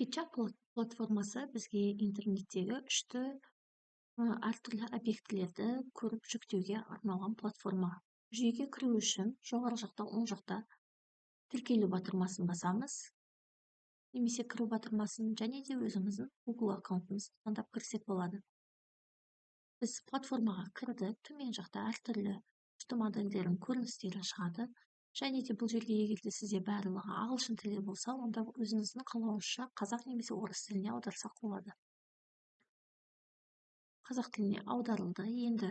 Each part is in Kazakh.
SketchUp платформасы бізге интернеттегі үшті әртүрлі объектілерді көріп жүктеуге арналған платформа. Жүйеге кіру үшін жоғары жақта оң жақта тіркелу батырмасын басамыз, немесе кіру батырмасын, және де өзіміздің Google аккаунтымызды таңдап кірсек болады. Біз платформаға кірді, төмен жақта әртүрлі үшті модельдердің көріністері шығады. Және де бұл жерге егерде сізде барлығы ағылшын тілі болса, онда өзіңіздің қалауыңызша қазақ немесе орыс тіліне аударсақ болады. Қазақ тіліне аударылды. Енді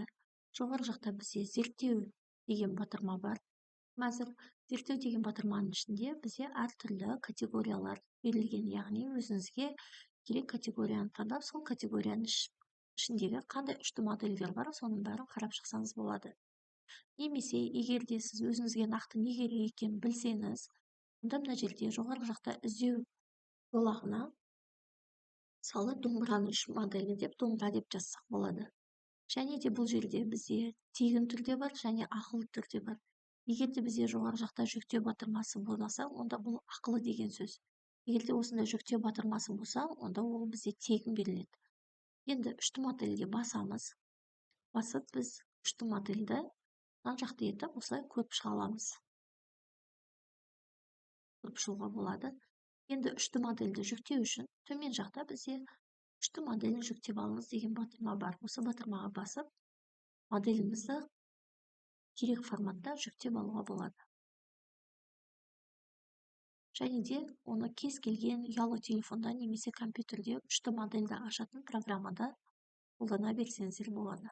жоғары жақта бізде зерттеу деген батырма бар. Мәзір зерттеу деген батырманың ішінде бізде әртүрлі категориялар берілген, яғни өзіңізге керек категорияны таңдап, сол категорияның ішіндегі қандай үшті модельдер бар, соның бәрін қарап шықсаңыз болады. Немесе егерде сіз өзіңізге нақты не керек екенін білсеңіз, онда мына жерде жоғарғы жақта іздеу жолағына мысалы домбыраның үш моделі деп домбыра деп жазсақ болады. Және де бұл жерде бізде тегін түрде бар және ақылы түрде бар. Егерде бізде жоғарғы жақта жүктеу батырмасы болмаса, онда бұл ақылы деген сөз. Егерде осында жүктеу батырмасы болса, онда ол бізде тегін беріледі. Енді үшті модельге басамыз. Басып біз үшті модельді жан жақты етіп осылай көріп шыға аламыз. Көріп шығуға болады. Енді үшті модельді жүктеу үшін төмен жақта бізде үшті моделін жүктеп алыңыз деген батырма бар. Осы батырмаға басып, моделімізді керек форматта жүктеп алуға болады. Және де оны кез келген ұялы телефонда немесе компьютерде үшті модельді ашатын программада қолдана берсеңіздер болады.